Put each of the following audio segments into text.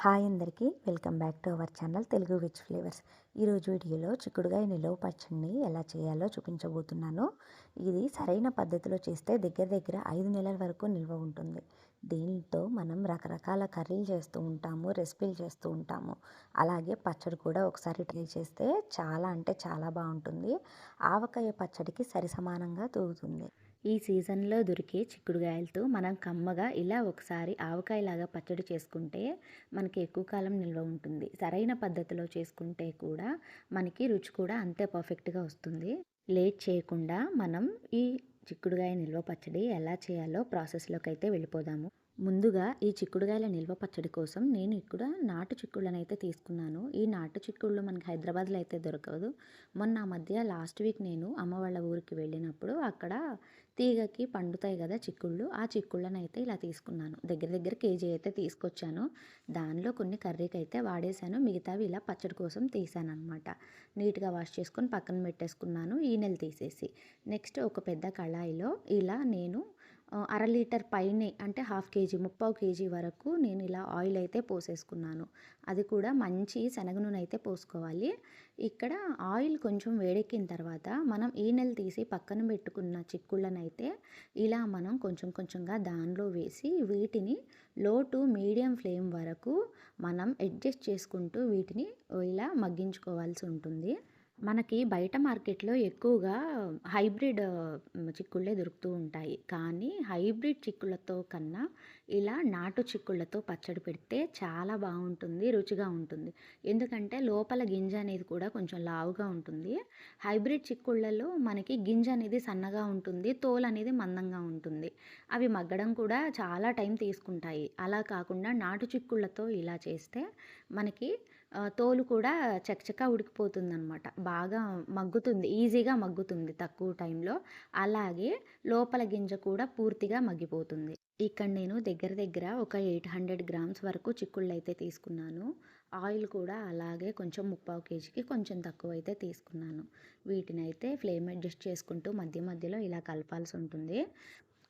Hi అందరికీ welcome back to our channel Telugu which flavours. ఈరోజు వీడియోలో చిక్కుడుగాయ నిలువ పచ్చడిని ఎలా చేయాలో చూపించబోతున్నాను. ఇది సరైన పద్ధతిలో చేస్తే దగ్గర దగ్గర 5 నెలల వరకు నిల్వ ఉంటుంది. దీంతో మనం రకరకాల కర్రీలు చేస్తూ ఉంటాము, రెసిపీలు చేస్తూ ఉంటాము. అలాగే పచ్చడి కూడా ఒకసారి ట్రై చేస్తే చాలా అంటే చాలా బాగుంటుంది. ఆవకాయ పచ్చడికి సరిసమానంగా తూగుతుంది. ఈ సీజన్లో దొరికే చిక్కుడుగాయలతో మనం కమ్మగా ఇలా ఒకసారి ఆవకాయలాగా పచ్చడి చేసుకుంటే మనకి ఎక్కువ కాలం నిల్వ ఉంటుంది. సరైన పద్ధతిలో చేసుకుంటే కూడా మనకి రుచి కూడా అంతే పర్ఫెక్ట్గా వస్తుంది. లేట్ చేయకుండా మనం ఈ చిక్కుడుగాయ నిల్వ పచ్చడి ఎలా చేయాలో ప్రాసెస్లోకి అయితే వెళ్ళిపోదాము. ముందుగా ఈ చిక్కుడుగాయల నిల్వ పచ్చడి కోసం నేను ఇక్కడ నాటు చిక్కుళ్ళని అయితే తీసుకున్నాను. ఈ నాటు చిక్కుళ్ళు మనకి హైదరాబాద్లో అయితే దొరకదు. మొన్న మధ్య లాస్ట్ వీక్ నేను అమ్మ వాళ్ళ ఊరికి వెళ్ళినప్పుడు అక్కడ తీగకి పండుతాయి కదా చిక్కుళ్ళు, ఆ చిక్కుళ్ళని అయితే ఇలా తీసుకున్నాను. దగ్గర దగ్గర కేజీ అయితే తీసుకొచ్చాను. దానిలో కొన్ని కర్రీకి అయితే వాడేశాను, మిగతావి ఇలా పచ్చడి కోసం తీసాను అనమాట. నీట్గా వాష్ చేసుకొని పక్కన పెట్టేసుకున్నాను ఈనెలు తీసేసి. నెక్స్ట్ ఒక పెద్ద కళాయిలో ఇలా నేను అర లీటర్ పైనే అంటే హాఫ్ కేజీ 3/4 కేజీ వరకు నేను ఇలా ఆయిల్ అయితే పోసేసుకున్నాను. అది కూడా మంచి శనగ నూనె అయితే పోసుకోవాలి. ఇక్కడ ఆయిల్ కొంచెం వేడెక్కిన తర్వాత మనం ఈనెలు తీసి పక్కన పెట్టుకున్న చిక్కుళ్ళనైతే ఇలా మనం కొంచెం కొంచెంగా దానిలో వేసి వీటిని లో టు మీడియం ఫ్లేమ్ వరకు మనం అడ్జస్ట్ చేసుకుంటూ వీటిని ఇలా మగ్గించుకోవాల్సి ఉంటుంది. మనకి బయట మార్కెట్లో ఎక్కువగా హైబ్రిడ్ చిక్కుళ్ళే దొరుకుతూ ఉంటాయి. కానీ హైబ్రిడ్ చిక్కుళ్ళతో కన్నా ఇలా నాటు చిక్కుళ్ళతో పచ్చడి పెడితే చాలా బాగుంటుంది, రుచిగా ఉంటుంది. ఎందుకంటే లోపల గింజ అనేది కూడా కొంచెం లావుగా ఉంటుంది. హైబ్రిడ్ చిక్కుళ్ళలో మనకి గింజ అనేది సన్నగా ఉంటుంది, తోలు అనేది మందంగా ఉంటుంది. అవి మగ్గడం కూడా చాలా టైం తీసుకుంటాయి. అలా కాకుండా నాటు చిక్కుళ్ళతో ఇలా చేస్తే మనకి తోలు కూడా చకచకా ఉడికిపోతుందనమాట. బాగా మగ్గుతుంది, ఈజీగా మగ్గుతుంది తక్కువ టైంలో. అలాగే లోపల గింజ కూడా పూర్తిగా మగ్గిపోతుంది. ఇక్కడ నేను దగ్గర దగ్గర ఒక 800 గ్రామ్స్ వరకు చిక్కుళ్ళు అయితే తీసుకున్నాను. ఆయిల్ కూడా అలాగే కొంచెం 3/4 కేజీకి కొంచెం తక్కువ అయితే తీసుకున్నాను. వీటినైతే ఫ్లేమ్ అడ్జస్ట్ చేసుకుంటూ మధ్య మధ్యలో ఇలా కలపాల్సి ఉంటుంది.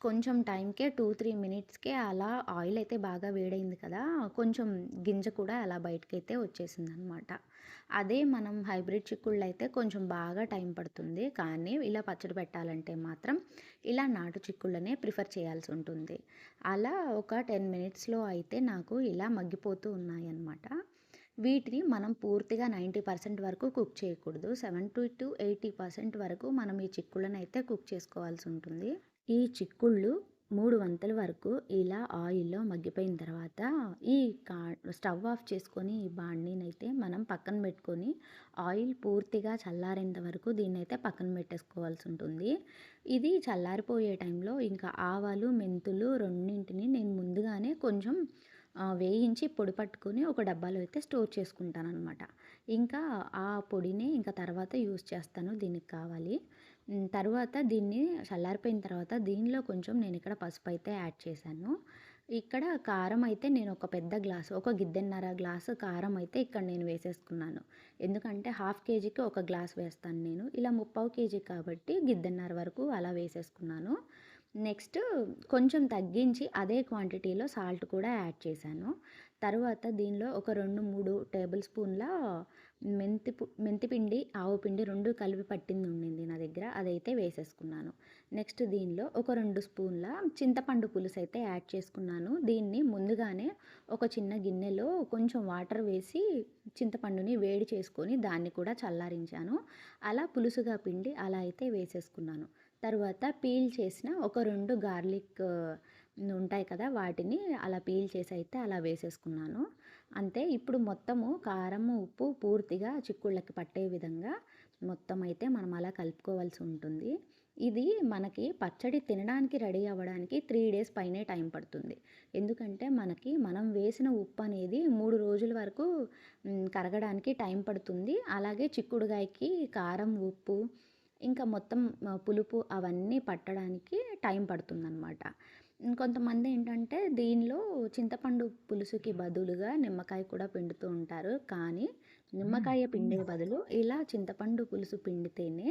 కొంచెం టైంకే 2-3 మినిట్స్కే అలా ఆయిల్ అయితే బాగా వేడైంది కదా, కొంచెం గింజ కూడా అలా బయటకైతే వచ్చేసిందనమాట. అదే మనం హైబ్రిడ్ చిక్కుళ్ళు అయితే కొంచెం బాగా టైం పడుతుంది. కానీ ఇలా పచ్చడి పెట్టాలంటే మాత్రం ఇలా నాటు చిక్కుళ్ళనే ప్రిఫర్ చేయాల్సి ఉంటుంది. అలా ఒక 10 మినిట్స్లో అయితే నాకు ఇలా మగ్గిపోతూ ఉన్నాయన్నమాట. వీటిని మనం పూర్తిగా 90% వరకు కుక్ చేయకూడదు. 70-80% వరకు మనం ఈ చిక్కుళ్ళని అయితే కుక్ చేసుకోవాల్సి ఉంటుంది. ఈ చిక్కుళ్ళు 3 వంతుల వరకు ఇలా ఆయిల్లో మగ్గిపోయిన తర్వాత ఈ కా స్టవ్ ఆఫ్ చేసుకొని ఈ బాండీనైతే మనం పక్కన పెట్టుకొని ఆయిల్ పూర్తిగా చల్లారేంత వరకు దీన్నైతే పక్కన పెట్టేసుకోవాల్సి ఉంటుంది. ఇది చల్లారిపోయే టైంలో ఇంకా ఆవాలు, మెంతులు రెండింటిని నేను ముందుగానే కొంచెం వేయించి పొడి పట్టుకొని ఒక డబ్బాలో అయితే స్టోర్ చేసుకుంటానన్నమాట. ఇంకా ఆ పొడిని ఇంకా తర్వాత యూజ్ చేస్తాను దీనికి కావాలి. తర్వాత దీన్ని చల్లారిపోయిన తర్వాత దీనిలో కొంచెం నేను ఇక్కడ పసుపు అయితే యాడ్ చేశాను. ఇక్కడ కారం అయితే నేను ఒక పెద్ద గ్లాసు, ఒక గిద్దెన్నర గ్లాసు కారం అయితే ఇక్కడ నేను వేసేసుకున్నాను. ఎందుకంటే హాఫ్ కేజీకి ఒక గ్లాస్ వేస్తాను నేను. ఇలా 3/4 కేజీ కాబట్టి గిద్దెన్నర వరకు అలా వేసేసుకున్నాను. నెక్స్ట్ కొంచెం తగ్గించి అదే క్వాంటిటీలో సాల్ట్ కూడా యాడ్ చేశాను. తర్వాత దీనిలో ఒక 2-3 టేబుల్ స్పూన్ల మెంతిపిండి, ఆవు పిండి 2 కలిపి పట్టింది ఉండింది నా దగ్గర, అదైతే వేసేసుకున్నాను. నెక్స్ట్ దీనిలో ఒక 2 స్పూన్ల చింతపండు పులుసు అయితే యాడ్ చేసుకున్నాను. దీన్ని ముందుగానే ఒక చిన్న గిన్నెలో కొంచెం వాటర్ వేసి చింతపండుని వేడి చేసుకొని దాన్ని కూడా చల్లారించాను. అలా పులుసుగా పిండి అలా అయితే వేసేసుకున్నాను. తర్వాత పీల్ చేసిన ఒక 2 గార్లిక్ ఉంటాయి కదా, వాటిని అలా పీల్ చేసి అయితే అలా వేసేసుకున్నాను. అంతే. ఇప్పుడు మొత్తము కారము, ఉప్పు పూర్తిగా చిక్కుళ్ళకి పట్టే విధంగా మొత్తం అయితే మనం అలా కలుపుకోవాల్సి ఉంటుంది. ఇది మనకి పచ్చడి తినడానికి రెడీ అవ్వడానికి 3 డేస్ పైనే టైం పడుతుంది. ఎందుకంటే మనం వేసిన ఉప్పు అనేది 3 రోజుల వరకు కరగడానికి టైం పడుతుంది. అలాగే చిక్కుడుగాయకి కారం, ఉప్పు ఇంకా మొత్తం పులుపు అవన్నీ పట్టడానికి టైం పడుతుందనమాట. కొంతమంది ఏంటంటే దీనిలో చింతపండు పులుసుకి బదులుగా నిమ్మకాయ కూడా పిండుతూ ఉంటారు. కానీ నిమ్మకాయ పిండే బదులు ఇలా చింతపండు పులుసు పిండితేనే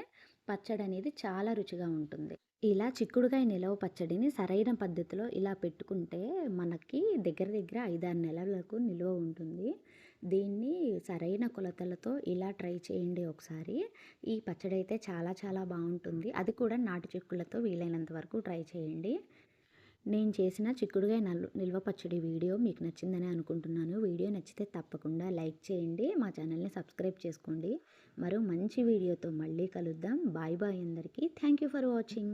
పచ్చడి అనేది చాలా రుచిగా ఉంటుంది. ఇలా చిక్కుడుగాయ నిలవ పచ్చడిని సరైన పద్ధతిలో ఇలా పెట్టుకుంటే మనకి దగ్గర దగ్గర 5, 6 నెలల వరకు నిలువ ఉంటుంది. దీన్ని సరైన కొలతలతో ఇలా ట్రై చేయండి ఒకసారి. ఈ పచ్చడి అయితే చాలా చాలా బాగుంటుంది. అది కూడా నాటు చిక్కుళ్ళతో వీలైనంత వరకు ట్రై చేయండి. నేను చేసిన చిక్కుడుగాయ నిల్వ పచ్చడి వీడియో మీకు నచ్చిందని అనుకుంటున్నాను. వీడియో నచ్చితే తప్పకుండా లైక్ చేయండి. మా ఛానల్ని సబ్స్క్రైబ్ చేసుకోండి. మరో మంచి వీడియోతో మళ్ళీ కలుద్దాం. బాయ్ బాయ్ అందరికీ. Thank you for watching.